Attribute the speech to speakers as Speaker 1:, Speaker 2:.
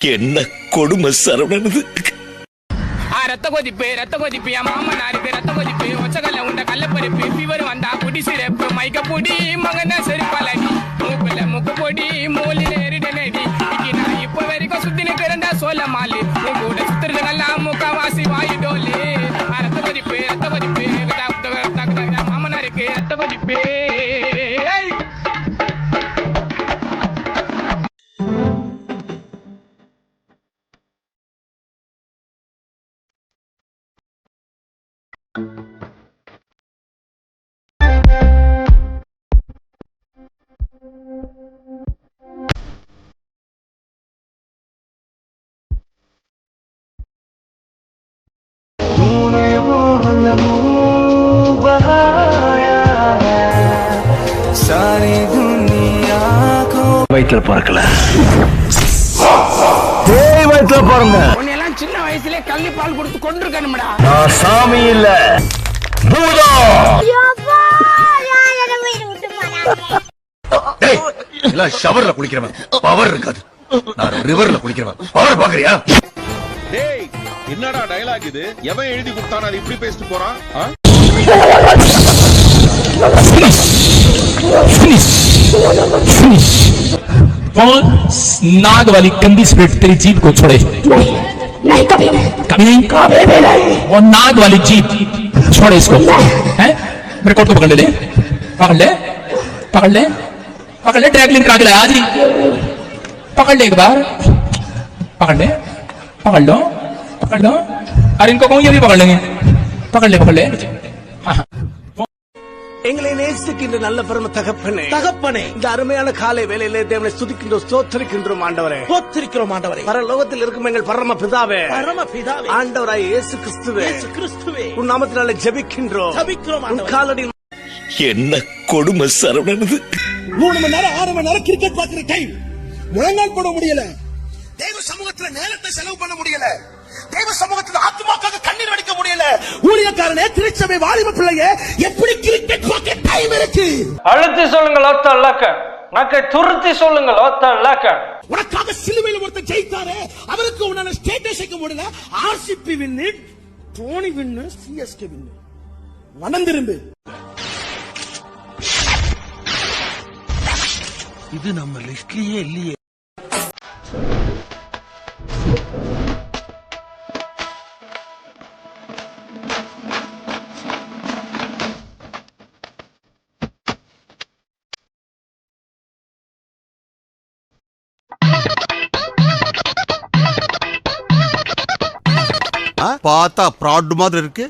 Speaker 1: என்ன கொடுமை சரவணனது.
Speaker 2: ரத்த கொதிப்பு என் மாமனாருக்கு ரத்த கொதிப்பு ஒச்சகல்ல உண்ட கள்ளப்பருப்பு ஃபீவர் வந்தா குடி சிறப்பு மைக்க பொடி மகன செருப்பாலடி மூக்குல முக்கு பொடி மூலில எரிடனடி நான் இப்ப வரைக்கும் சுத்தினு கிடந்தா சோழ மாலு உன் கூட சுத்துறதுங்கெல்லாம் முக்கவாசி வாயு டோலு ரத்த கொதிப்பு என் மாமனாருக்கு ரத்த கொதிப்பு.
Speaker 1: வயிற்றுல பிறக்கல, வயிற்றுல பிறந்த
Speaker 2: உன்னையெல்லாம் சின்ன வயசுல கள்ளி பால் கொடுத்து கொண்டிருக்கணும்டா.
Speaker 1: நான் சாமி இல்ல பூதம். ஷவர்ல குளிக்கிறவன் பவர் இருக்காது, நான் ரிவர்ல குளிக்கிறவன் பவர் பாக்குறியா?
Speaker 3: டேய் என்னடா டயலாக் இது? எவன் எழுதி கொடுத்தானே அது இப்படி பேசிட்டு போறான்?
Speaker 4: कौन नाग वाली गंदी स्पिरिट तेरी जीभ को छोड़े? नहीं कभी नहीं वो नाग वाली जीभ छोड़े इसको, हैं? मेरे कोट को पकड़ ले, पकड़ ले, पकड़ ले, पकड़ ले, ड्रैगलिन करा के लाया आज ही, पकड़ ले एक बार, पकड़ ले, पकड़ लो, पकड़ लो, अरे इनको कहूँ ये भी पकड़ लेंगे, पकड़ ले, हाँ हाँ.
Speaker 5: எங்களை நேசிக்கின்ற நல்ல பெரும தகப்பனே, தகப்பனே, இந்த அருமையான காலை வேளையிலே தேவனை ஸ்துதிக்கின்றோம், ஸ்தோத்திரிக்கின்றோம் ஆண்டவரே, ஸ்தோத்திரிக்கிறோம் ஆண்டவரே. பரலோகத்தில் இருக்கும் எங்கள் பரம பிதாவே, ஆண்டவராய் இயேசு கிறிஸ்துவே, உன் நாமத்தினாலே ஜெபிக்கின்றோம், உன் காலடி.
Speaker 1: என்ன கொடுமை சரவணனது.
Speaker 5: 3 மணி நேரம் 6 மணி நேரம் கிரிக்கெட் பாக்குற டைம், முழங்கால் போட முடியல, தேவ சமூகத்துல நேரத்தை செலவு பண்ண முடியல, தேவ சமூகத்துல ஆத்மாக்காக கண்ணீர் வடிக்க முடியல. ஊழியக்காரனே, திருச்சபை வாலிப பிள்ளைங்க, எப்படி கிரிக்கெட் பார்க்க டைம் இருக்கு?
Speaker 6: அழுத்தி சொல்லுங்க லோத்த லக்க, நக்கை துருத்தி சொல்லுங்க லோத்த லக்க.
Speaker 5: உனக்காக சிலுவையில் ஒருத்தர் ஜெயித்தாரே, அவருக்கு உன்னால ஸ்டேட்டஸ் வைக்க முடியல. ஆர்சிபி வின்னு, டோனி வின்னு, சிஎஸ்கே வின்னு. மனம் திரும்பு. இது நம்ம லிஸ்ட்லயே இல்லையே.
Speaker 7: பார்த்தா ப்ராட் மாதிரி இருக்கு.